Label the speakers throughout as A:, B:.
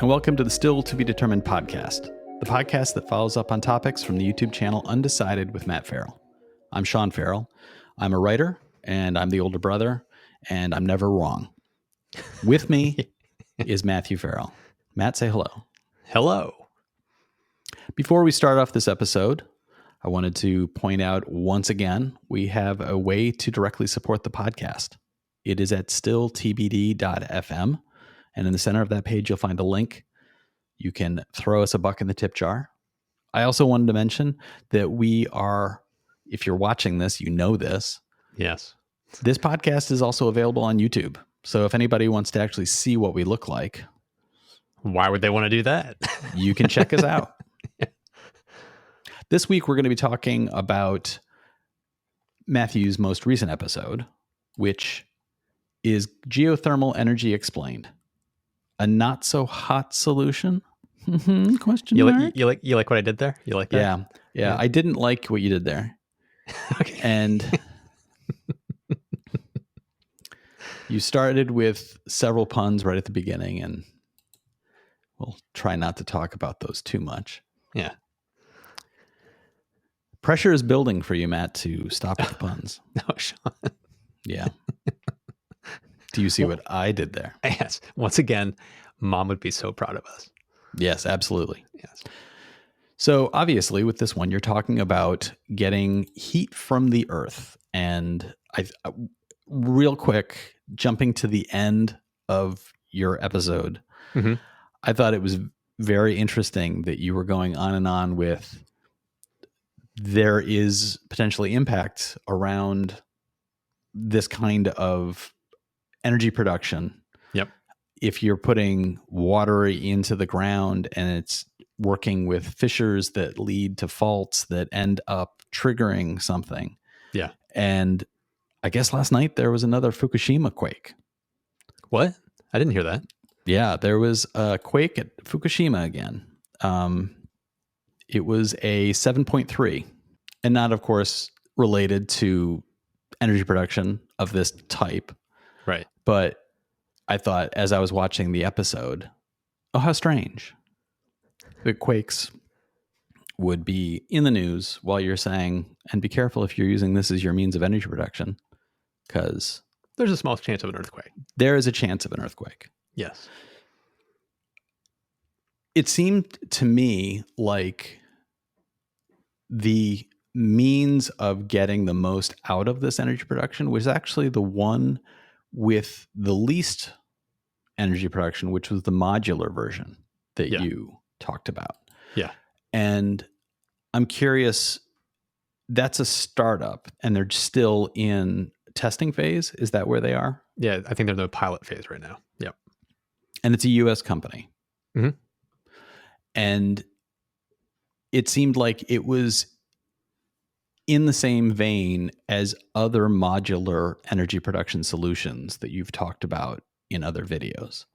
A: and welcome to the Still to Be Determined podcast, the podcast that follows up on topics from the YouTube channel Undecided with Matt Farrell. I'm Sean Farrell. I'm a writer, and I'm the older brother, and I'm never wrong. With me is Matthew Farrell. Matt, say hello.
B: Hello.
A: Before we start off this episode, I wanted to point out once again, we have a way to directly support the podcast. It is at stilltbd.fm. And in the center of that page, you'll find a link. You can throw us a buck in the tip jar. I also wanted to mention that we are, if you're watching this, you know this.
B: Yes.
A: This podcast is also available on YouTube. So if anybody wants to actually see what we look like,
B: why would they want to do that?
A: You can check us out. This week, we're going to be talking about Matthew's most recent episode, which is Geothermal Energy Explained. A not so hot solution? Question mark?
B: You like what I did there? You like that?
A: Yeah. I didn't like what you did there.
B: Okay.
A: And you started with several puns right at the beginning, and we'll try not to talk about those too much.
B: Yeah.
A: Pressure is building for you, Matt, to stop with the puns.
B: No, Sean.
A: Yeah. Do you see what I did there?
B: Yes. Once again, Mom would be so proud of us.
A: Yes, absolutely.
B: Yes.
A: So obviously with this one, you're talking about getting heat from the earth. And real quick, jumping to the end of your episode, I thought it was very interesting that you were going on and on with there is potentially impact around this kind of energy production.
B: Yep.
A: If you're putting water into the ground and it's working with fissures that lead to faults that end up triggering something.
B: Yeah.
A: And I guess last night there was another Fukushima quake.
B: What? I didn't hear that.
A: Yeah, there was a quake at Fukushima again. It was a 7.3 and not, of course, related to energy production of this type.
B: Right.
A: But I thought as I was watching the episode, oh, how strange. The quakes would be in the news while you're saying, and be careful if you're using this as your means of energy production, because
B: there's a small chance of an earthquake.
A: There is a chance of an earthquake.
B: Yes.
A: It seemed to me like the means of getting the most out of this energy production was actually the one with the least energy production, which was the modular version that you talked about.
B: Yeah.
A: And I'm curious, that's a startup and they're still in testing phase. Is that where they are?
B: Yeah. I think they're in the pilot phase right now. Yep.
A: And it's a US company.
B: Mm-hmm.
A: And it seemed like it was in the same vein as other modular energy production solutions that you've talked about in other videos.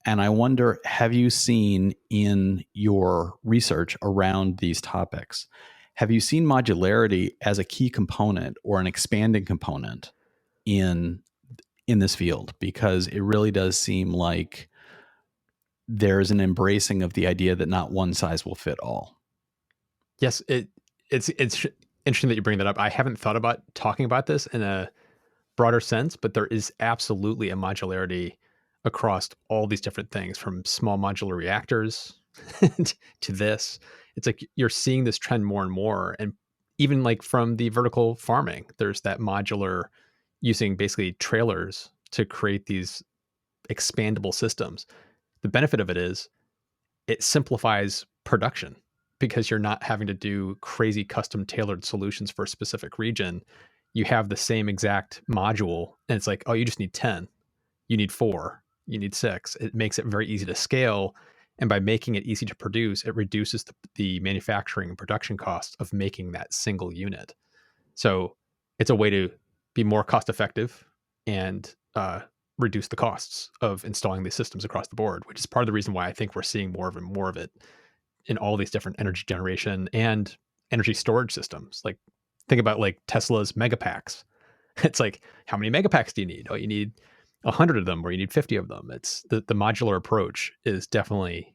A: And I wonder, have you seen in your research around these topics, have you seen modularity as a key component or an expanding component in this field? Because it really does seem like there's an embracing of the idea that not one size will fit all.
B: Yes, it's interesting that you bring that up. I haven't thought about talking about this in a broader sense, but there is absolutely a modularity across all these different things, from small modular reactors to this. It's like you're seeing this trend more and more. And even like from the vertical farming, there's that modular using basically trailers to create these expandable systems. The benefit of it is it simplifies production, because you're not having to do crazy custom tailored solutions for a specific region. You have the same exact module and it's like, oh, you just need 10, you need 4, you need 6. It makes it very easy to scale. And by making it easy to produce, it reduces the manufacturing and production costs of making that single unit. So it's a way to be more cost effective and reduce the costs of installing these systems across the board, which is part of the reason why I think we're seeing more of it in all these different energy generation and energy storage systems. Like think about like Tesla's megapacks. It's like, how many megapacks do you need? Oh, you need 100 of them where you need 50 of them. It's the modular approach is definitely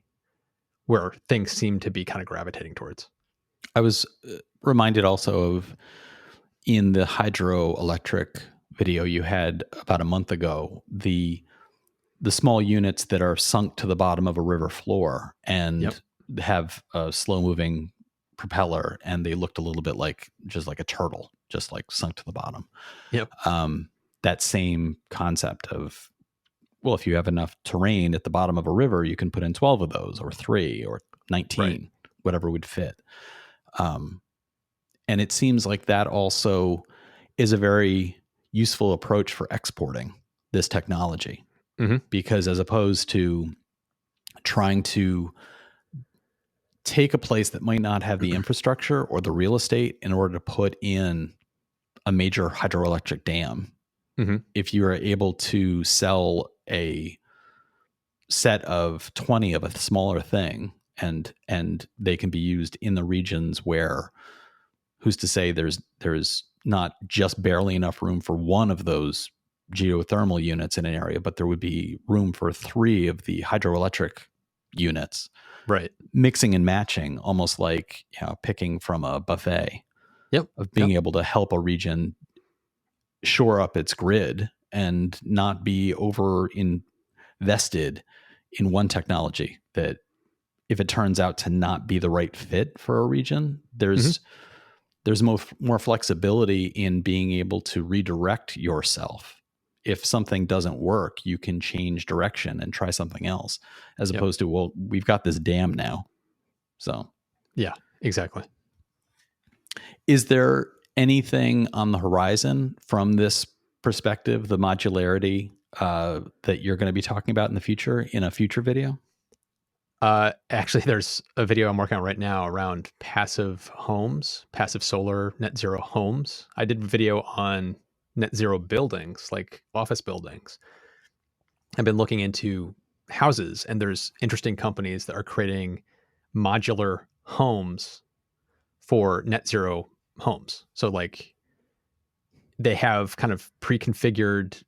B: where things seem to be kind of gravitating towards.
A: I was reminded also of in the hydroelectric video you had about a month ago, the small units that are sunk to the bottom of a river floor and
B: Yep.
A: have a slow moving propeller, and they looked a little bit like just like a turtle, just like sunk to the bottom.
B: Yep.
A: That same concept of, well, if you have enough terrain at the bottom of a river, you can put in 12 of those, or 3 or 19,
B: Right.
A: whatever would fit. And it seems like that also is a very useful approach for exporting this technology, because as opposed to trying to take a place that might not have the infrastructure or the real estate in order to put in a major hydroelectric dam, if you are able to sell a set of 20 of a smaller thing, and they can be used in the regions where, who's to say there's not just barely enough room for one of those geothermal units in an area, but there would be room for 3 of the hydroelectric units,
B: Right.
A: mixing and matching, almost like, you know, picking from a buffet,
B: Yep.
A: of being able to help a region shore up its grid and not be over invested in one technology that, if it turns out to not be the right fit for a region, there's more flexibility in being able to redirect yourself. If something doesn't work, you can change direction and try something else, as opposed to, well, we've got this dam now. So,
B: yeah, exactly.
A: is there anything on the horizon from this perspective, the modularity, that you're going to be talking about in the future, in a future video?
B: Actually, there's a video I'm working on right now around passive homes, passive solar net zero homes. I did a video on net zero buildings, like office buildings. I've been looking into houses, and there's interesting companies that are creating modular homes for net zero homes. So, like, they have kind of pre-configured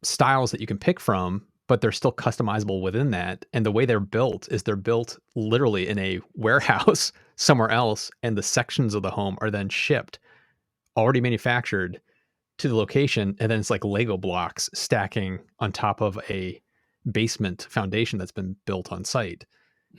B: styles that you can pick from, but they're still customizable within that. And the way they're built is they're built literally in a warehouse somewhere else, and the sections of the home are then shipped already manufactured to the location, and then it's like Lego blocks stacking on top of a basement foundation that's been built on site.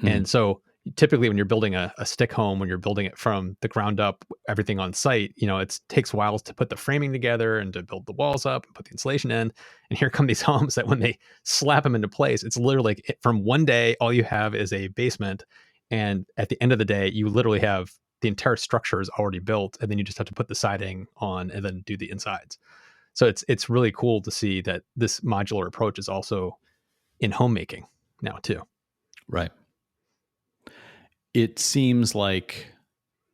B: And so typically when you're building a stick home, when you're building it from the ground up, everything on site, you know, it takes a while to put the framing together and to build the walls up and put the insulation in. And here come these homes that when they slap them into place, it's literally like from one day, all you have is a basement. And at the end of the day, you literally have the entire structure is already built. And then you just have to put the siding on and then do the insides. So it's really cool to see that this modular approach is also in homemaking now too.
A: Right. It seems like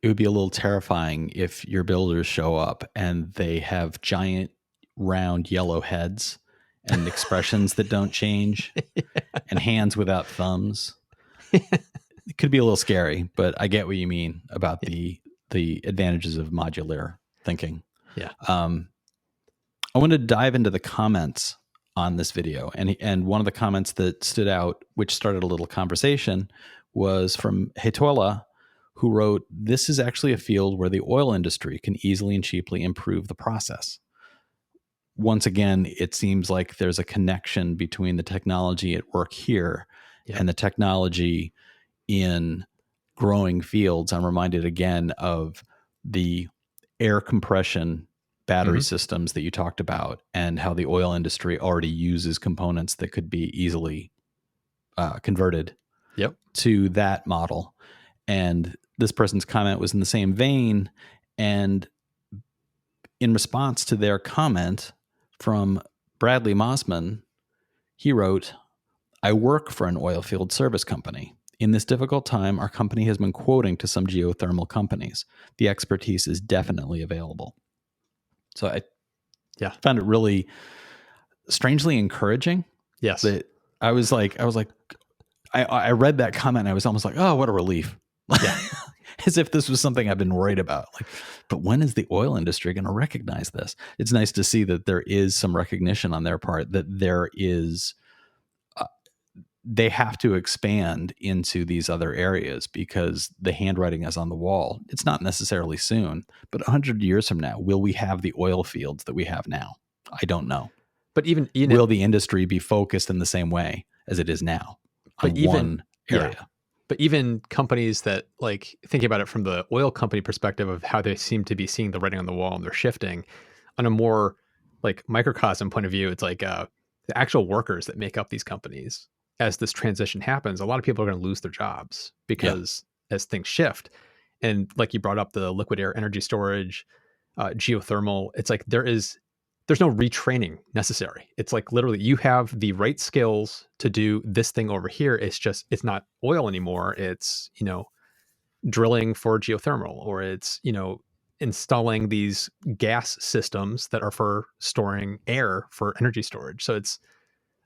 A: it would be a little terrifying if your builders show up and they have giant round yellow heads and expressions that don't change and hands without thumbs. It could be a little scary, but I get what you mean about the advantages of modular thinking.
B: Yeah.
A: I want to dive into the comments on this video, and one of the comments that stood out, which started a little conversation, was from Hetola, who wrote, "This is actually a field where the oil industry can easily and cheaply improve the process." Once again, it seems like there's a connection between the technology at work here and the technology in growing fields. I'm reminded again of the air compression battery systems that you talked about, and how the oil industry already uses components that could be easily converted to that model. And this person's comment was in the same vein. And in response to their comment from Bradley Mossman, he wrote, "I work for an oil field service company. In this difficult time, our company has been quoting to some geothermal companies. The expertise is definitely available." So I found it really strangely encouraging.
B: Yes.
A: That I was like, I read that comment and I was almost like, oh, what a relief.
B: Yeah.
A: as if this was something I've been worried about. Like, but when is the oil industry going to recognize this? It's nice to see that there is some recognition on their part that there is, they have to expand into these other areas because the handwriting is on the wall. It's not necessarily soon, but 100 years from now, will we have the oil fields that we have now? I don't know.
B: But even,
A: Will the industry be focused in the same way as it is now
B: but
A: on
B: even,
A: one
B: yeah,
A: area?
B: but even companies that, like, thinking about it from the oil company perspective of how they seem to be seeing the writing on the wall and they're shifting on a more like microcosm point of view, it's like the actual workers that make up these companies. As this transition happens, a lot of people are going to lose their jobs
A: Yeah,
B: because as things shift, and like you brought up the liquid air energy storage, geothermal, it's like there's no retraining necessary. It's like literally you have the right skills to do this thing over here. It's just, it's not oil anymore. It's, drilling for geothermal, or it's, installing these gas systems that are for storing air for energy storage. So it's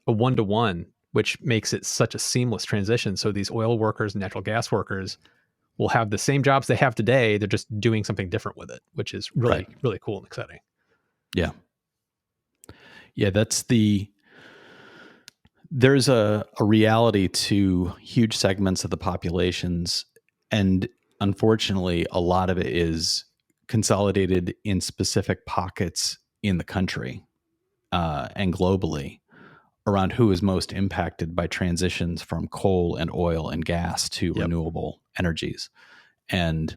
B: a one to one, which makes it such a seamless transition. So these oil workers, natural gas workers will have the same jobs they have today. They're just doing something different with it, which is
A: right.
B: really, really cool and exciting.
A: Yeah. Yeah, there's a reality to huge segments of the populations. And unfortunately, a lot of it is consolidated in specific pockets in the country and globally around who is most impacted by transitions from coal and oil and gas to
B: Yep.
A: renewable energies. And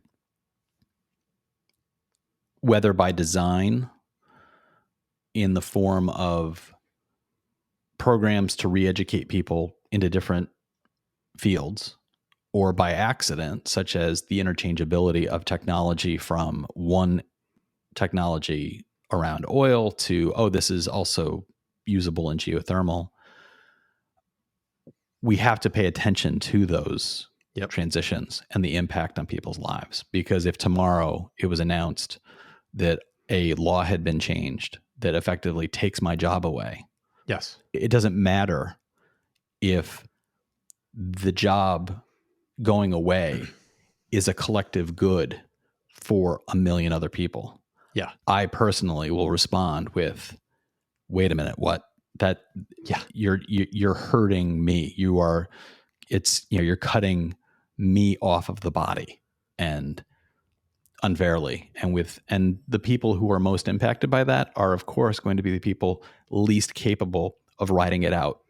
A: whether by design in the form of programs to re-educate people into different fields, or by accident, such as the interchangeability of technology from one technology around oil to, oh, this is also usable in geothermal. We have to pay attention to those
B: Yep.
A: transitions and the impact on people's lives. Because if tomorrow it was announced that a law had been changed that effectively takes my job away,
B: Yes.
A: it doesn't matter if the job going away is a collective good for a million other people.
B: Yeah.
A: I personally will respond with, wait a minute, what? That
B: Yeah.
A: you're hurting me. You're cutting me off of the body and unfairly. And the people who are most impacted by that are of course going to be the people least capable of riding it out.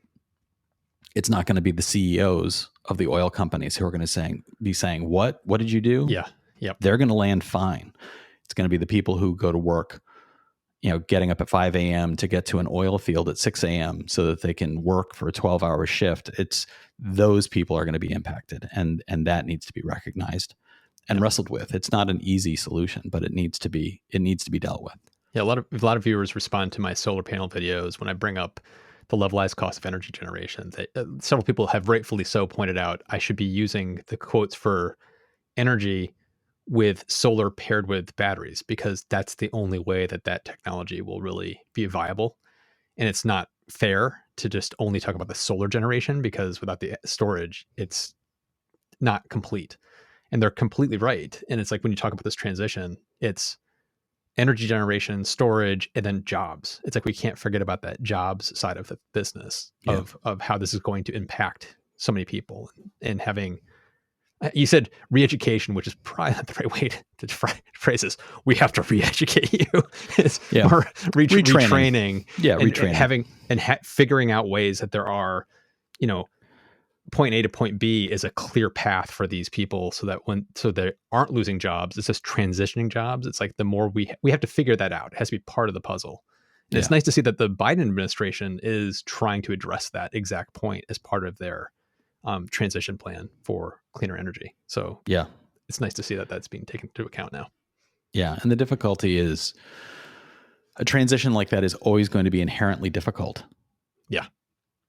A: It's not going to be the CEOs of the oil companies who are going to be saying, what did you do?
B: Yeah. Yep.
A: They're going to land fine. It's going to be the people who go to work, getting up at 5 a.m. to get to an oil field at 6 a.m. so that they can work for a 12-hour shift. It's those people are going to be impacted, and that needs to be recognized and wrestled with. It's not an easy solution, but it needs to be dealt with.
B: Yeah. A lot of viewers respond to my solar panel videos when I bring up the levelized cost of energy generation. Several people have rightfully so pointed out I should be using the quotes for energy with solar paired with batteries, because that's the only way that technology will really be viable. And it's not fair to just only talk about the solar generation, because without the storage, it's not complete. And they're completely right. And it's like when you talk about this transition, it's energy generation, storage, and then jobs. It's like we can't forget about that jobs side of the business
A: Yeah.
B: of how this is going to impact so many people. And having, you said re-education, which is probably not the right way to phrase this. We have to re-educate you. It's more retraining.
A: Yeah,
B: and
A: retraining.
B: having and figuring out ways that there are, point A to point B is a clear path for these people, so that so they aren't losing jobs. It's just transitioning jobs. It's like the more we have to figure that out. It has to be part of the puzzle. And it's nice to see that the Biden administration is trying to address that exact point as part of their transition plan for cleaner energy. So
A: yeah,
B: it's nice to see that that's being taken into account now.
A: Yeah. And the difficulty is a transition like that is always going to be inherently difficult.
B: Yeah.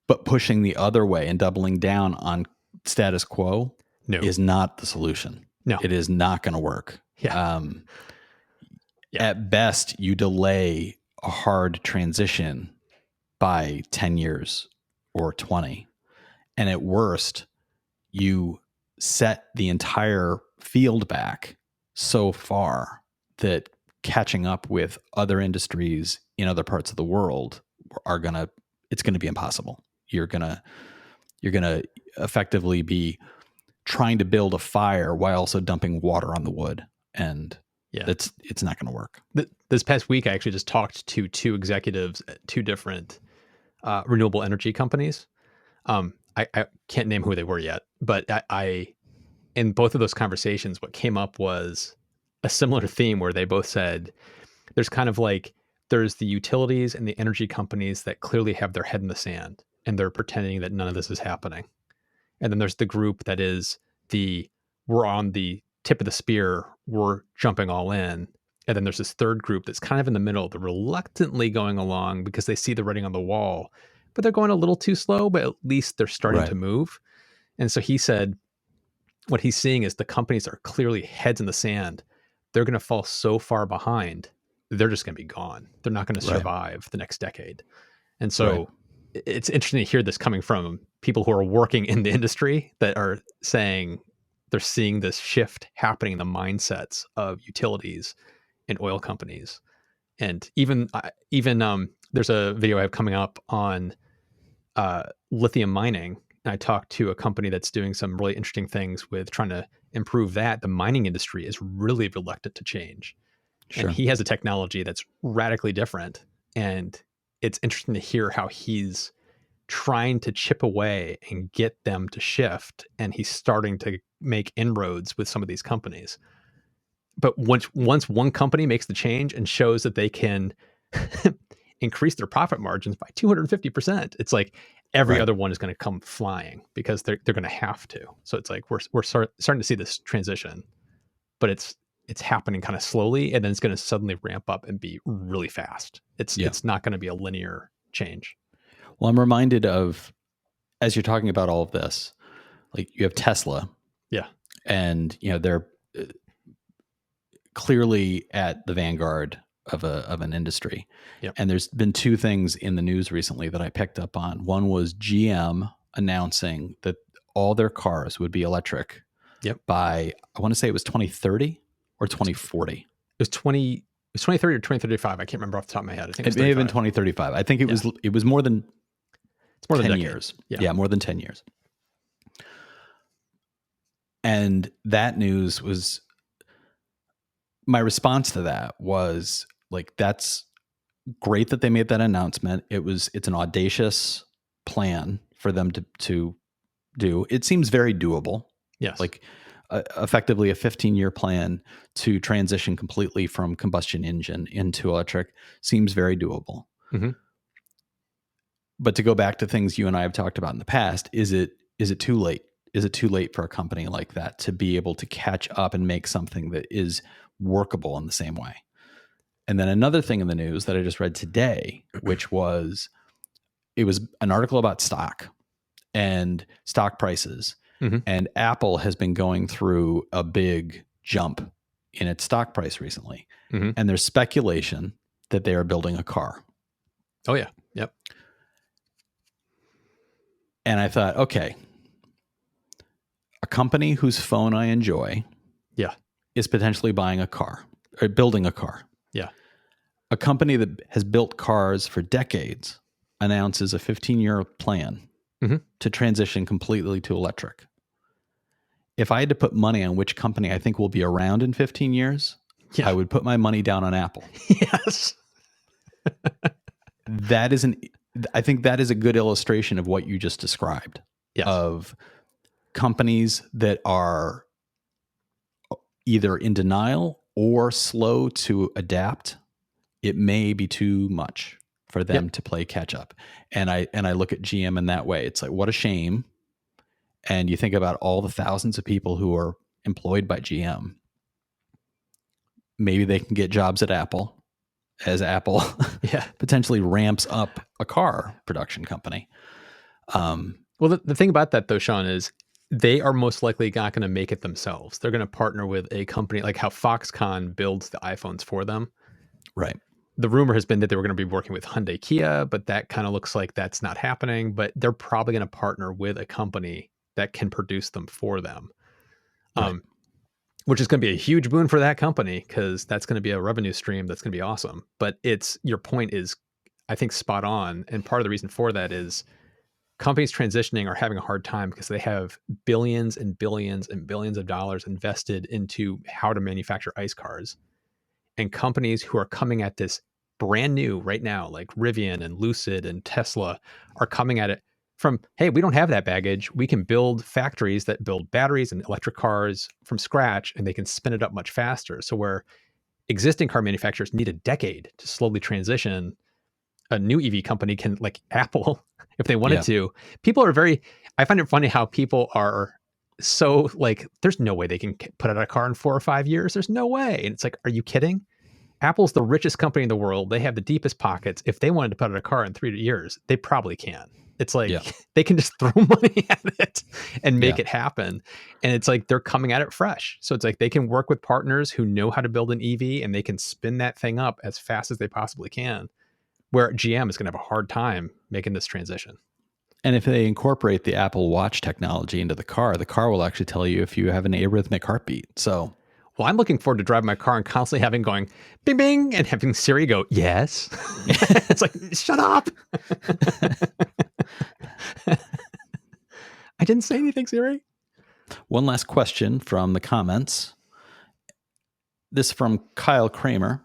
A: But pushing the other way and doubling down on status quo is not the solution.
B: No.
A: It is not going to work.
B: Yeah.
A: At best, you delay a hard transition by 10 years or 20. And at worst, you set the entire field back so far that catching up with other industries in other parts of the world it's gonna be impossible. You're gonna effectively be trying to build a fire while also dumping water on the wood, and it's not going to work.
B: This past week, I actually just talked to two executives at two different renewable energy companies. I can't name who they were yet, but I in both of those conversations, what came up was a similar theme where they both said there's kind of like there's the utilities and the energy companies that clearly have their head in the sand and they're pretending that none of this is happening. And then there's the group that is we're on the tip of the spear, we're jumping all in. And then there's this third group that's kind of in the middle, they're reluctantly going along because they see the writing on the wall, but they're going a little too slow, but at least they're starting to move. And so he said, what he's seeing is the companies are clearly heads in the sand. They're going to fall so far behind, they're just going to be gone. They're not going to survive the next decade. And so it's interesting to hear this coming from people who are working in the industry that are saying they're seeing this shift happening in the mindsets of utilities and oil companies. And even there's a video I have coming up on lithium mining. And I talked to a company that's doing some really interesting things with trying to improve that. The mining industry is really reluctant to change. Sure. And he has a technology that's radically different. And it's interesting to hear how he's trying to chip away and get them to shift. And he's starting to make inroads with some of these companies. But once one company makes the change and shows that they can increase their profit margins by 250%, it's like every other one is going to come flying because they're going to have to. So it's like we're starting to see this transition, but it's happening kind of slowly, and then it's going to suddenly ramp up and be really fast. It's not going to be a linear change.
A: Well, I'm reminded of, as you're talking about all of this, like you have Tesla.
B: Yeah.
A: And, they're clearly at the vanguard of an industry.
B: Yep.
A: And there's been two things in the news recently that I picked up on. One was GM announcing that all their cars would be electric by, I want to say it was 2030 or 2040.
B: It was 2030 or 2035. I can't remember off the top of my head. I think
A: it may have been 2035. I think it was more than 10 years. Yeah, more than 10 years. And that news was, my response to that was like, that's great that they made that announcement. It's an audacious plan for them to do. It seems very doable.
B: Yes.
A: Like effectively a 15-year plan to transition completely from combustion engine into electric seems very doable.
B: Mm-hmm.
A: But to go back to things you and I have talked about in the past, is it too late? Is it too late for a company like that to be able to catch up and make something that is workable in the same way? And then another thing in the news that I just read today, which was, it was an article about stock and stock prices.
B: Mm-hmm.
A: And Apple has been going through a big jump in its stock price recently.
B: Mm-hmm.
A: And there's speculation that they are building a car.
B: Oh, yeah. Yep.
A: And I thought, okay, a company whose phone I enjoy is potentially buying a car or building a car.
B: Yeah.
A: A company that has built cars for decades announces a 15-year plan to transition completely to electric. If I had to put money on which company I think will be around in 15 years, I would put my money down on Apple.
B: Yes.
A: I think that is a good illustration of what you just described.
B: Yes.
A: Of companies that are either in denial or slow to adapt. It may be too much for them to play catch up. And I look at GM in that way. It's like, what a shame. And you think about all the thousands of people who are employed by GM. Maybe they can get jobs at Apple as Apple potentially ramps up a car production company.
B: Well, the thing about that though, Sean, is they are most likely not going to make it themselves. They're going to partner with a company like how Foxconn builds the iPhones for them.
A: Right.
B: The rumor has been that they were going to be working with Hyundai Kia, but that kind of looks like that's not happening. But they're probably going to partner with a company that can produce them for them.
A: Right.
B: Which is going to be a huge boon for that company because that's going to be a revenue stream that's going to be awesome. But your point is, I think, spot on. And part of the reason for that is companies transitioning are having a hard time because they have billions and billions and billions of dollars invested into how to manufacture ICE cars. And companies who are coming at this brand new right now, like Rivian and Lucid and Tesla, are coming at it from, hey, we don't have that baggage. We can build factories that build batteries and electric cars from scratch, and they can spin it up much faster. So where existing car manufacturers need a decade to slowly transition, a new EV company can, like Apple, if they wanted
A: Yeah.
B: to. People are very, I find it funny how people are so like, there's no way they can put out a car in 4 or 5 years. There's no way. And it's like, are you kidding? Apple's the richest company in the world. They have the deepest pockets. If they wanted to put out a car in 3 years, they probably can. It's like
A: Yeah.
B: they can just throw money at it and make
A: Yeah.
B: it happen. And it's like they're coming at it fresh. So it's like they can work with partners who know how to build an EV and they can spin that thing up as fast as they possibly can. Where GM is going to have a hard time making this transition.
A: And if they incorporate the Apple Watch technology into the car will actually tell you if you have an arrhythmic heartbeat. So,
B: well, I'm looking forward to driving my car and constantly having going bing, bing, and having Siri go, yes. It's like, shut up. I didn't say anything, Siri.
A: one last question from the comments. This from Kyle Kramer.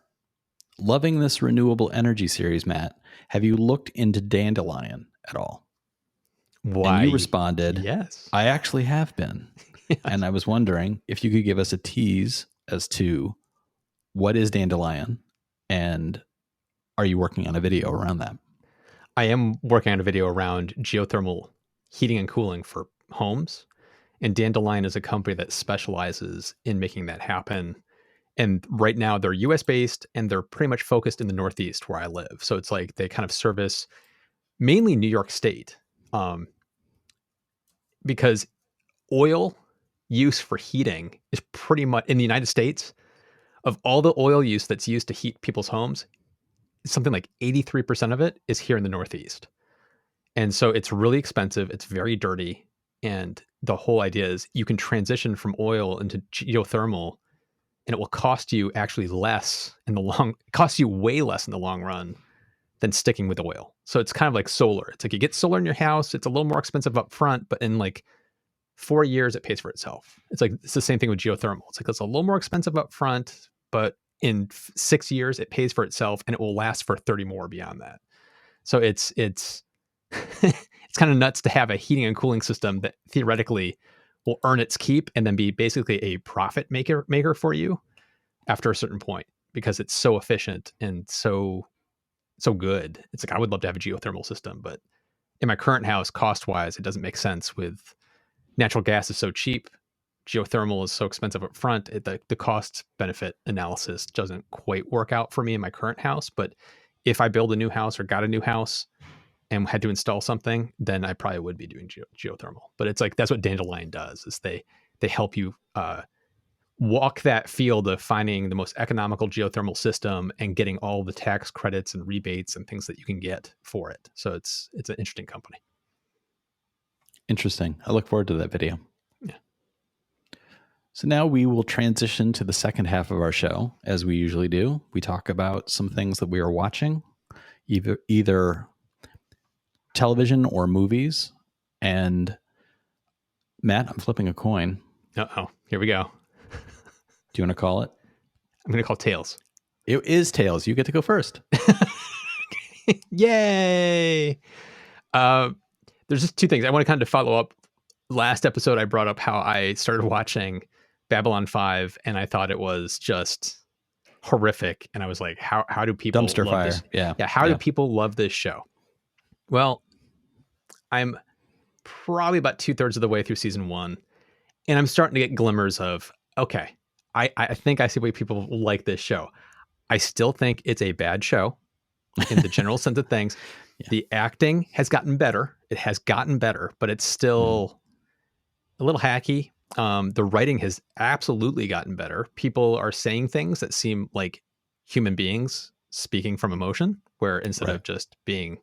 A: Loving this renewable energy series, Matt. Have you looked into Dandelion at all?
B: Why?
A: And you responded,
B: yes.
A: I actually have been.
B: Yes.
A: And I was wondering if you could give us a tease as to what is Dandelion and are you working on a video around that?
B: I am working on a video around geothermal heating and cooling for homes. And Dandelion is a company that specializes in making that happen. And right now they're US based and they're pretty much focused in the Northeast where I live. So it's like they kind of service mainly New York State, because oil use for heating is pretty much in the United States. Of all the oil use that's used to heat people's homes, something like 83% of it is here in the Northeast. And so it's really expensive. It's very dirty. And the whole idea is you can transition from oil into geothermal and it will cost you actually less costs you way less in the long run than sticking with oil. So it's kind of like solar. It's like you get solar in your house. It's a little more expensive up front, but in like 4 years, it pays for itself. It's the same thing with geothermal. It's like it's a little more expensive up front, but in 6 years, it pays for itself and it will last for 30 more beyond that. So it's it's kind of nuts to have a heating and cooling system that theoretically will earn its keep and then be basically a profit maker for you after a certain point because it's so efficient and so good. It's like I would love to have a geothermal system, but in my current house, cost wise, it doesn't make sense. With natural gas is so cheap, geothermal is so expensive up front. The cost benefit analysis doesn't quite work out for me in my current house. But if I build a new house or got a new house and had to install something, then I probably would be doing geothermal. But it's like that's what Dandelion does is they help you walk that field of finding the most economical geothermal system and getting all the tax credits and rebates and things that you can get for it. So it's an interesting company.
A: Interesting. I look forward to that video.
B: Yeah.
A: So now we will transition to the second half of our show, as we usually do. We talk about some things that we are watching, either television or movies. And Matt, I'm flipping a coin.
B: Uh-oh. Here we go.
A: Do you want to call it?
B: I'm going to call tails.
A: It is tails. You get to go first.
B: Yay! There's just two things. I want to kind of follow up. Last episode, I brought up how I started watching Babylon 5, and I thought it was just horrific. And I was like, how do people
A: dumpster
B: love
A: fire?
B: This?
A: Yeah.
B: How do people love this show? Well, I'm probably about 2/3 of the way through season 1, and I'm starting to get glimmers of, okay, I think I see why people like this show. I still think it's a bad show in the general sense of things. Yeah. The acting has gotten better. It has gotten better, but it's still a little hacky. The writing has absolutely gotten better. People are saying things that seem like human beings speaking from emotion, where instead of just being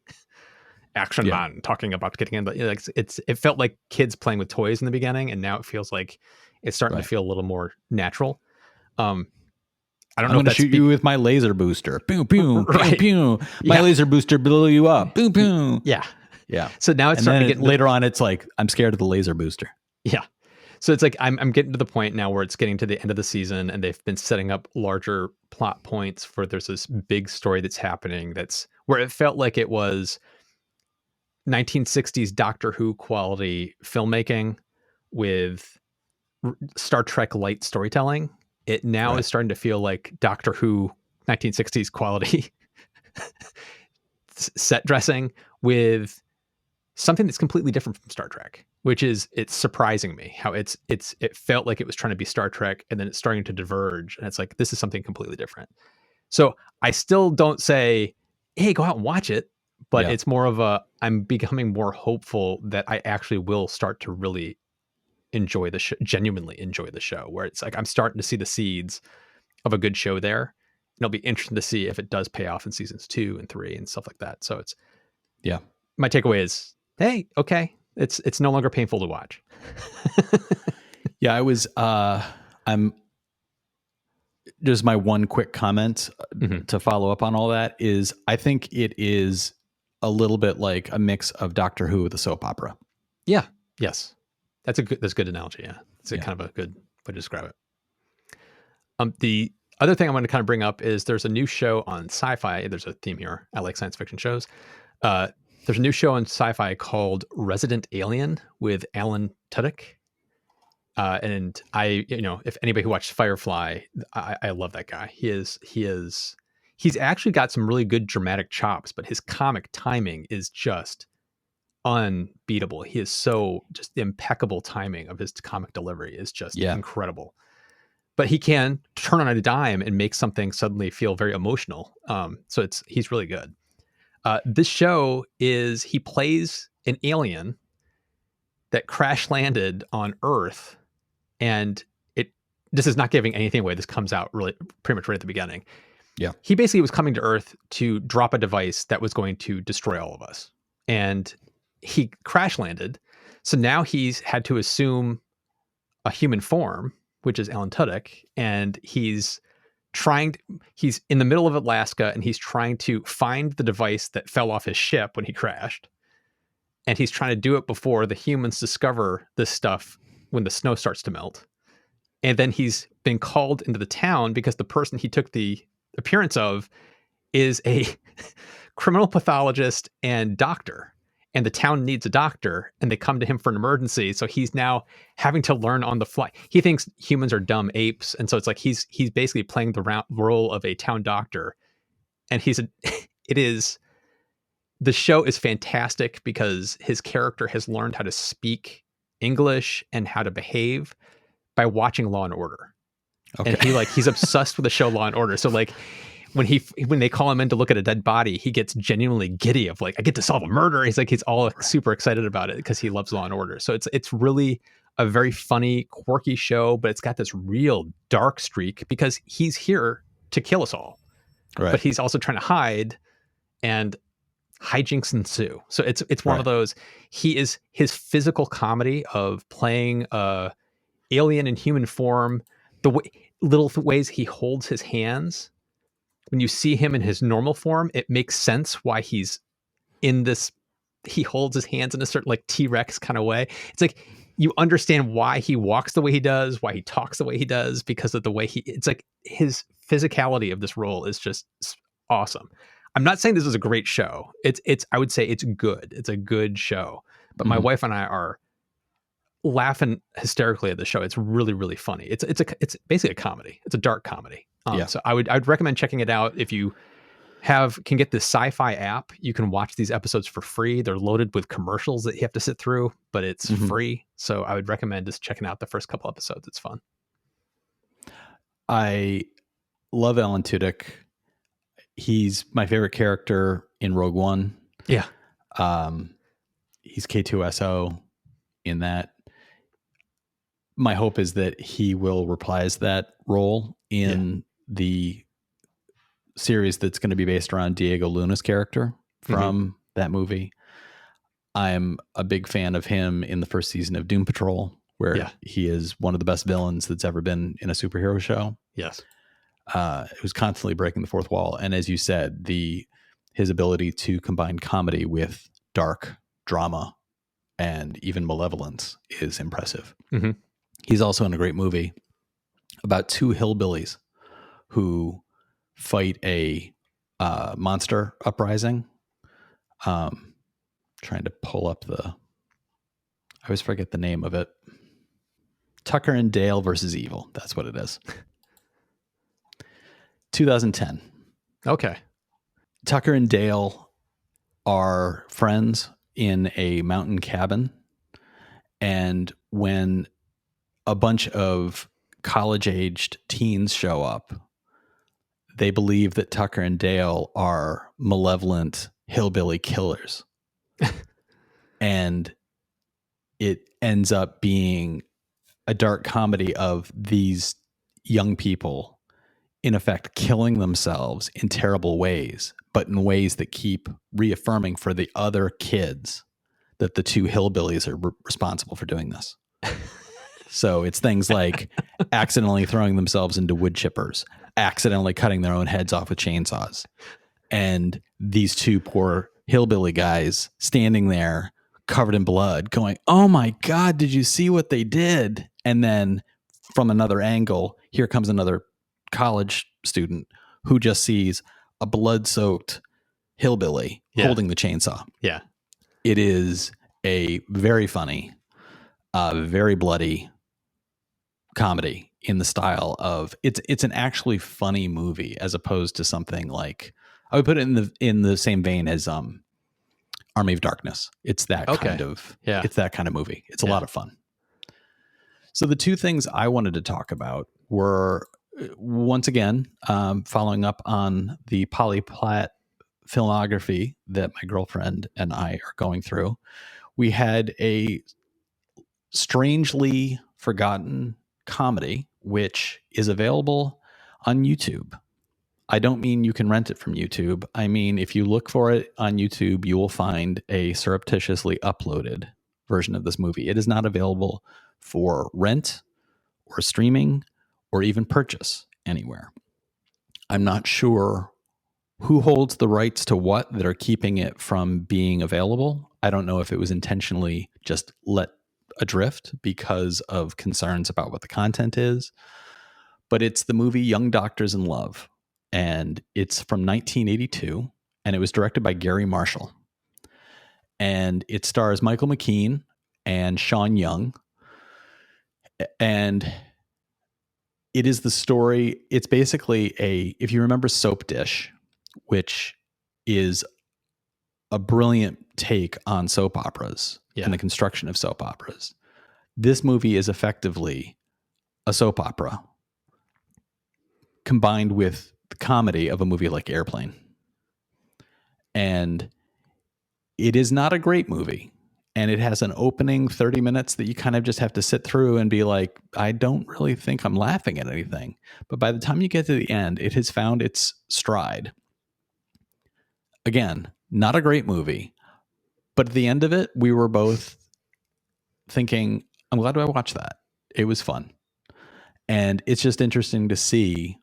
B: action man talking about getting in, but it felt like kids playing with toys in the beginning, and now it feels like It's starting to
A: Right.
B: feel a little more natural. Um, I don't
A: I'm
B: know if
A: going to
B: that's
A: shoot you with my laser booster. Boom, boom, pew,
B: right.
A: pew. My
B: Yeah.
A: laser booster blew you up. Boom, boom.
B: Yeah.
A: Yeah.
B: So now it's
A: And
B: starting
A: then
B: to get into,
A: later on, it's like, I'm scared of the laser booster.
B: yeah. So it's like I'm getting to the point now where it's getting to the end of the season and they've been setting up larger plot points for there's this big story that's happening that's where it felt like it was 1960s Doctor Who quality filmmaking with Star Trek light storytelling. It now
A: Right.
B: is starting to feel like Doctor Who 1960s quality set dressing with something that's completely different from Star Trek, which is it's surprising me how it felt like it was trying to be Star Trek and then it's starting to diverge and it's like this is something completely different. So I still don't say, hey, go out and watch it, but
A: Yeah.
B: it's more of a I'm becoming more hopeful that I actually will start to really enjoy the show, genuinely enjoy the show, where it's like I'm starting to see the seeds of a good show there. And it'll be interesting to see if it does pay off in seasons 2 and 3 and stuff like that. So it's
A: Yeah.
B: my takeaway is, hey, okay, it's no longer painful to watch.
A: Yeah. I'm just my one quick comment
B: Mhm.
A: to follow up on all that is I think it is a little bit like a mix of Doctor Who with a soap opera.
B: Yeah. Yes. That's a good analogy. Yeah. It's a
A: Yeah.
B: kind of a good way to describe it. The other thing I want to kind of bring up is there's a new show on Sci-Fi. There's a theme here. I like science fiction shows. Uh, there's a new show on Sci-Fi called Resident Alien with Alan Tudyk. And I, if anybody who watched Firefly, I love that guy. He's actually got some really good dramatic chops, but his comic timing is just unbeatable. He is so just the impeccable timing of his comic delivery is just
A: Yeah.
B: incredible. But he can turn on a dime and make something suddenly feel very emotional. So he's really good. This show is he plays an alien that crash landed on Earth, and this is not giving anything away. This comes out really pretty much right at the beginning.
A: Yeah.
B: He basically was coming to Earth to drop a device that was going to destroy all of us, and he crash landed. So now he's had to assume a human form, which is Alan Tudyk, and he's in the middle of Alaska and he's trying to find the device that fell off his ship when he crashed. And he's trying to do it before the humans discover this stuff when the snow starts to melt. And then he's been called into the town because the person he took the appearance of is a criminal pathologist and doctor. And the town needs a doctor, and they come to him for an emergency. So he's now having to learn on the fly. He thinks humans are dumb apes, and so it's like he's basically playing the role of a town doctor. And it is the show is fantastic because his character has learned how to speak English and how to behave by watching Law and Order.
A: Okay.
B: And he's obsessed with the show Law and Order. So like when they call him in to look at a dead body, he gets genuinely giddy of like, I get to solve a murder. He's all super excited about it because he loves Law and Order. So it's really a very funny, quirky show, but it's got this real dark streak because he's here to kill us all.
A: Right.
B: But he's also trying to hide, and hijinks ensue. So it's one
A: Right.
B: of those. His physical comedy of playing alien in human form, little ways he holds his hands. When you see him in his normal form, it makes sense why he's in this. He holds his hands in a certain like T-Rex kind of way. It's like you understand why he walks the way he does, why he talks the way he does, because of the way it's like his physicality of this role is just awesome. I'm not saying this is a great show. I would say it's good. It's a good show. But my wife and I are laughing hysterically at the show. It's really, really funny. It's basically a comedy. It's a dark comedy.
A: Yeah.
B: So I'd recommend checking it out. If you can get the Sci-Fi app, you can watch these episodes for free. They're loaded with commercials that you have to sit through, but it's free. So I would recommend just checking out the first couple episodes. It's fun.
A: I love Alan Tudyk. He's my favorite character in Rogue One.
B: Yeah.
A: He's K2SO in that. My hope is that he will reprise that role in the series that's going to be based around Diego Luna's character from that movie. I'm a big fan of him in the first season of Doom Patrol, where
B: Yeah.
A: he is one of the best villains that's ever been in a superhero show.
B: Yes.
A: Who's constantly breaking the fourth wall. And as you said, his ability to combine comedy with dark drama and even malevolence is impressive.
B: Mhm.
A: He's also in a great movie about two hillbillies who fight a monster uprising. Trying to pull up I always forget the name of it. Tucker and Dale versus Evil. That's what it is. 2010.
B: Okay.
A: Tucker and Dale are friends in a mountain cabin. And when a bunch of college-aged teens show up, they believe that Tucker and Dale are malevolent hillbilly killers. And it ends up being a dark comedy of these young people, in effect, killing themselves in terrible ways, but in ways that keep reaffirming for the other kids that the two hillbillies are responsible for doing this. So it's things like accidentally throwing themselves into wood chippers, accidentally cutting their own heads off with chainsaws. And these two poor hillbilly guys standing there covered in blood going, "Oh my God, did you see what they did?" And then from another angle, here comes another college student who just sees a blood-soaked hillbilly holding the chainsaw.
B: Yeah.
A: It is a very funny, very bloody comedy in the style of it's an actually funny movie as opposed to something like, I would put it in the same vein as Army of Darkness. It's that kind of movie. It's a lot of fun. So the two things I wanted to talk about were, once again, following up on the Polly Platt filmography that my girlfriend and I are going through. We had a strangely forgotten comedy, which is available on YouTube. I don't mean you can rent it from YouTube. I mean, if you look for it on YouTube, you will find a surreptitiously uploaded version of this movie. It is not available for rent or streaming or even purchase anywhere. I'm not sure who holds the rights to what that are keeping it from being available. I don't know if it was intentionally just let adrift because of concerns about what the content is, but it's the movie Young Doctors in Love, and it's from 1982, and it was directed by Gary Marshall, and it stars Michael McKean and Sean Young, and it is the story. It's basically if you remember Soap Dish, which is a brilliant take on soap operas and the construction of soap operas. This movie is effectively a soap opera combined with the comedy of a movie like Airplane. And it is not a great movie. And it has an opening 30 minutes that you kind of just have to sit through and be like, I don't really think I'm laughing at anything. But by the time you get to the end, it has found its stride. Again, not a great movie. But at the end of it, we were both thinking, I'm glad I watched that. It was fun. And it's just interesting to see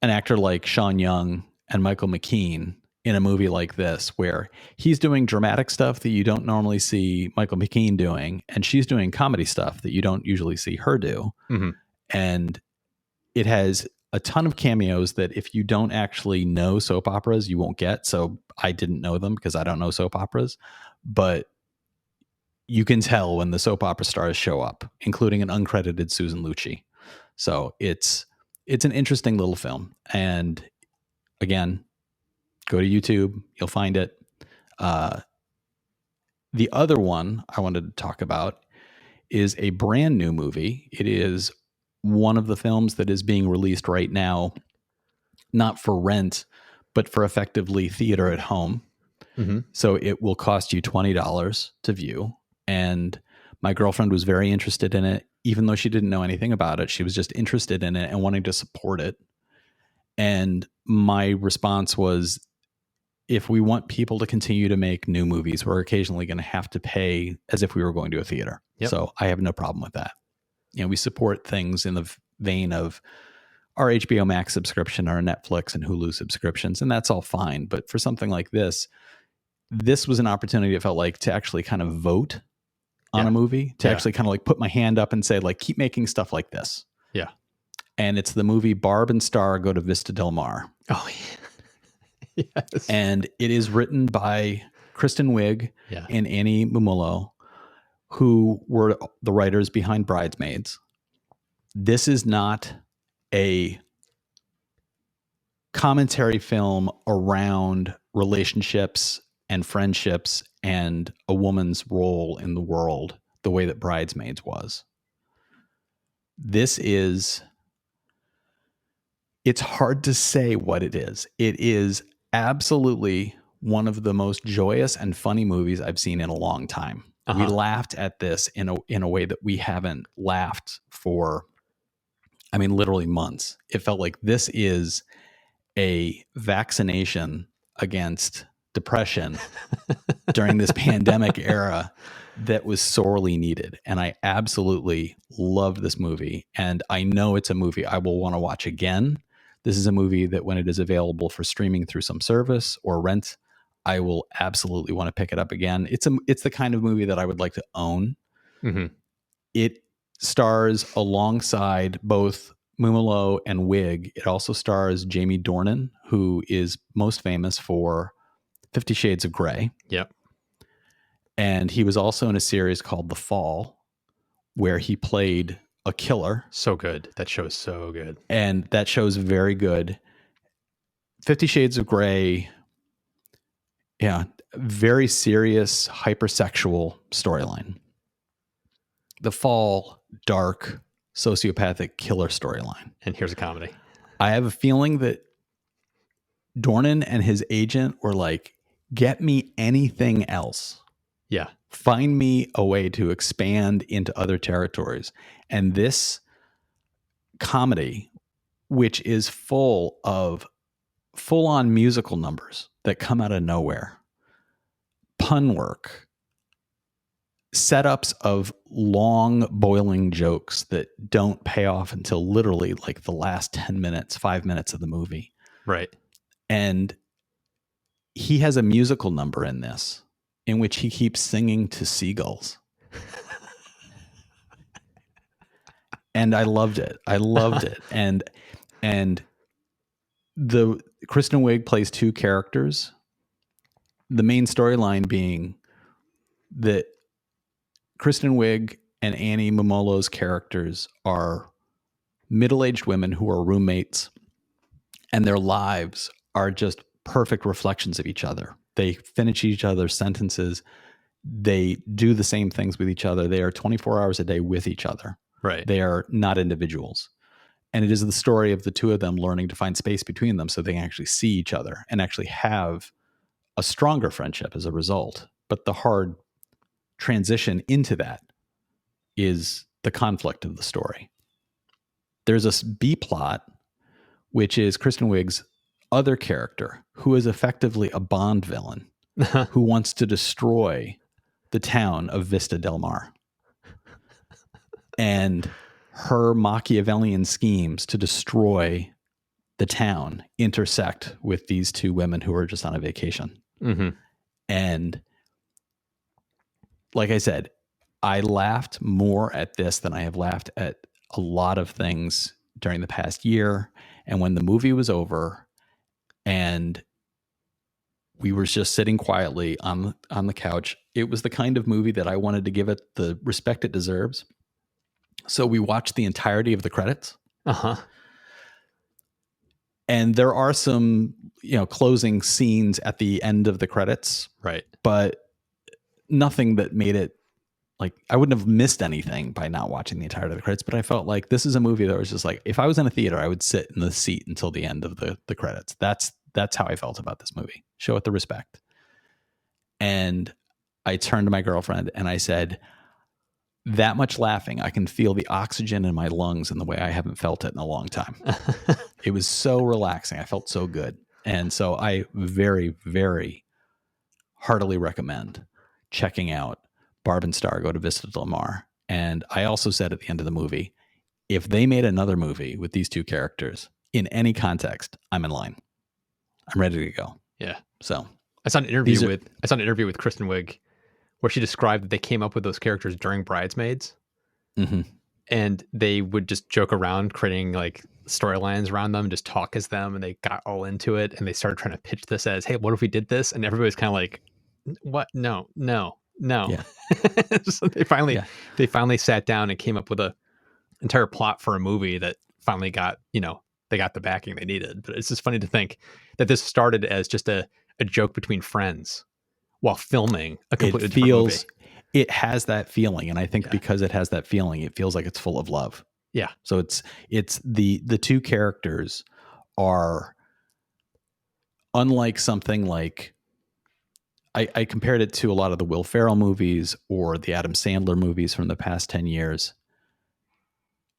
A: an actor like Sean Young and Michael McKean in a movie like this, where he's doing dramatic stuff that you don't normally see Michael McKean doing, and she's doing comedy stuff that you don't usually see her do.
B: Mm-hmm.
A: And it has a ton of cameos that if you don't actually know soap operas, you won't get. So I didn't know them because I don't know soap operas, but you can tell when the soap opera stars show up, including an uncredited Susan Lucci. So it's an interesting little film. And again, go to YouTube, you'll find it. The other one I wanted to talk about is a brand new movie. It is one of the films that is being released right now, not for rent, but for effectively theater at home.
B: Mm-hmm.
A: So it will cost you $20 to view. And my girlfriend was very interested in it, even though she didn't know anything about it. She was just interested in it and wanting to support it. And my response was, if we want people to continue to make new movies, we're occasionally going to have to pay as if we were going to a theater.
B: Yep.
A: So I have no problem with that. We support things in the vein of our HBO Max subscription, our Netflix and Hulu subscriptions, and that's all fine. But for something like this was an opportunity, it felt like, to actually kind of vote on
B: Yeah.
A: a movie, to
B: Yeah.
A: actually kind of like put my hand up and say, like, keep making stuff like this.
B: Yeah.
A: And it's the movie Barb and Star Go to Vista Del Mar.
B: Oh, yeah. Yes.
A: And it is written by Kristen Wiig
B: Yeah.
A: and Annie Mumolo, who were the writers behind Bridesmaids. This is not a commentary film around relationships and friendships and a woman's role in the world the way that Bridesmaids was. It's hard to say what it is. It is absolutely one of the most joyous and funny movies I've seen in a long time. We laughed at this in a way that we haven't laughed for, literally months. It felt like this is a vaccination against depression during this pandemic era that was sorely needed. And I absolutely love this movie. And I know it's a movie I will want to watch again. This is a movie that when it is available for streaming through some service or rent, I will absolutely want to pick it up again. It's the kind of movie that I would like to own.
B: Mm-hmm.
A: It stars alongside both Mumolo and Wiig. It also stars Jamie Dornan, who is most famous for 50 Shades of Grey.
B: Yep.
A: And he was also in a series called The Fall, where he played a killer.
B: So good. That show is so good.
A: And that show is very good. 50 Shades of Grey, yeah, very serious, hypersexual storyline. The Fall, dark, sociopathic killer storyline.
B: And here's a comedy.
A: I have a feeling that Dornan and his agent were like, get me anything else.
B: Yeah.
A: Find me a way to expand into other territories. And this comedy, which is full of full-on musical numbers that come out of nowhere, pun work, setups of long boiling jokes that don't pay off until literally like the last 10 minutes, 5 minutes of the movie.
B: Right.
A: And he has a musical number in this in which he keeps singing to seagulls. And I loved it. And the Kristen Wiig plays two characters. The main storyline being that Kristen Wiig and Annie Mumolo's characters are middle-aged women who are roommates, and their lives are just perfect reflections of each other. They finish each other's sentences. They do the same things with each other. They are 24 hours a day with each other.
B: Right.
A: They are not individuals. And it is the story of the two of them learning to find space between them so they can actually see each other and actually have a stronger friendship as a result. But the hard transition into that is the conflict of the story. There's a B plot, which is Kristen Wiig's other character, who is effectively a Bond villain who wants to destroy the town of Vista Del Mar. And her Machiavellian schemes to destroy the town intersect with these two women who are just on a vacation.
B: Mm-hmm.
A: And like I said, I laughed more at this than I have laughed at a lot of things during the past year. And when the movie was over and we were just sitting quietly on the couch, it was the kind of movie that I wanted to give it the respect it deserves. So we watched the entirety of the credits.
B: Uh-huh.
A: And there are some, closing scenes at the end of the credits.
B: Right.
A: But nothing that made it like I wouldn't have missed anything by not watching the entirety of the credits. But I felt like this is a movie that was just like, if I was in a theater, I would sit in the seat until the end of the credits. That's how I felt about this movie. Show it the respect. And I turned to my girlfriend and I said, that much laughing, I can feel the oxygen in my lungs in the way I haven't felt it in a long time. It was so relaxing. I felt so good. And so I very, very heartily recommend checking out Barb and Star Go to Vista Del Mar. And I also said at the end of the movie, if they made another movie with these two characters in any context, I'm in line. I'm ready to go.
B: Yeah.
A: So
B: I saw an interview with Kristen Wiig where she described that they came up with those characters during Bridesmaids,
A: mm-hmm.
B: and they would just joke around creating like storylines around them, just talk as them, and they got all into it, and they started trying to pitch this as, hey, what if we did this? And everybody's kind of like, what? No.
A: Yeah.
B: So they finally sat down and came up with a entire plot for a movie that finally got, they got the backing they needed. But it's just funny to think that this started as just a joke between friends while filming a completely different movie.
A: It has that feeling, and I think because it has that feeling, it feels like it's full of love.
B: Yeah.
A: So it's the two characters are unlike something like I compared it to a lot of the Will Ferrell movies or the Adam Sandler movies from the past 10 years.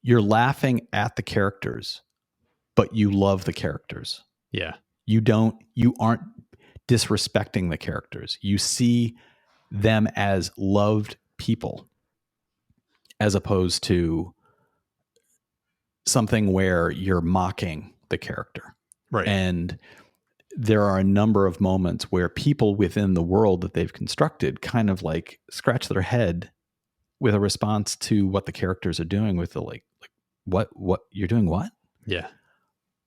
A: You're laughing at the characters, but you love the characters.
B: Yeah.
A: You aren't disrespecting the characters. You see them as loved people as opposed to something where you're mocking the character.
B: Right.
A: And there are a number of moments where people within the world that they've constructed kind of like scratch their head with a response to what the characters are doing with the like what you're doing what?
B: Yeah.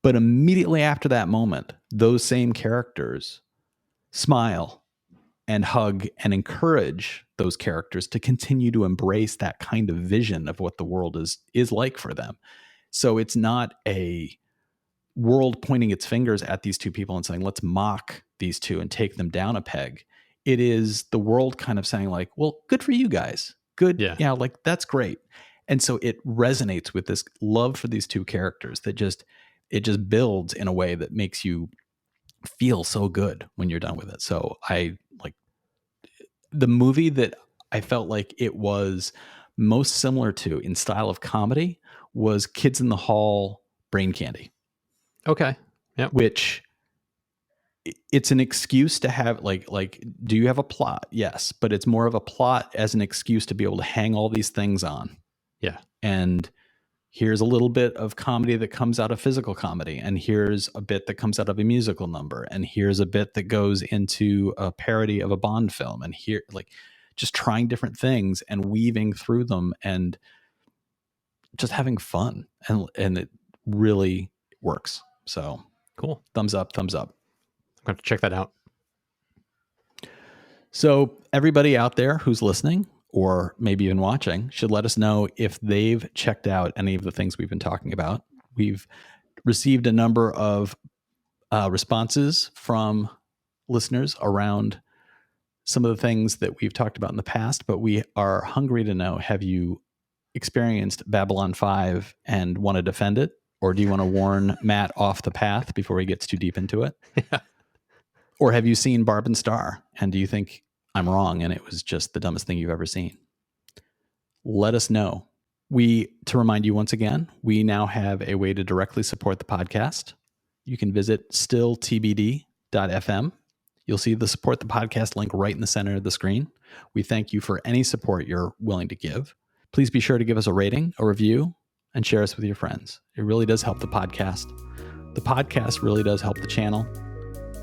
A: But immediately after that moment, those same characters smile and hug and encourage those characters to continue to embrace that kind of vision of what the world is like for them. So it's not a world pointing its fingers at these two people and saying, let's mock these two and take them down a peg. It is the world kind of saying like, well, good for you guys. Good. Yeah. Like that's great. And so it resonates with this love for these two characters that it just builds in a way that makes you feel so good when you're done with it. So I like the movie that I felt like it was most similar to in style of comedy was Kids in the Hall Brain Candy.
B: Okay. Yeah.
A: Which it's an excuse to have like, do you have a plot? Yes. But it's more of a plot as an excuse to be able to hang all these things on.
B: Yeah.
A: And here's a little bit of comedy that comes out of physical comedy. And here's a bit that comes out of a musical number. And here's a bit that goes into a parody of a Bond film. And here, like just trying different things and weaving through them and just having fun. And it really works. So
B: cool.
A: Thumbs up.
B: I'm going to have to check that out.
A: So everybody out there who's listening or maybe even watching should let us know if they've checked out any of the things we've been talking about. We've received a number of responses from listeners around some of the things that we've talked about in the past, but we are hungry to know, have you experienced Babylon 5 and want to defend it? Or do you want to warn Matt off the path before he gets too deep into it?
B: Yeah.
A: Or have you seen Barb and Star? And do you think I'm wrong and it was just the dumbest thing you've ever seen? Let us know. To remind you once again, we now have a way to directly support the podcast. You can visit stilltbd.fm. You'll see the support the podcast link right in the center of the screen. We thank you for any support you're willing to give. Please be sure to give us a rating, a review, and share us with your friends. It really does help the podcast. The podcast really does help the channel.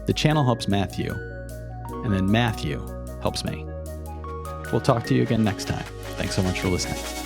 A: The channel helps Matthew, and then Matthew helps me. We'll talk to you again next time. Thanks so much for listening.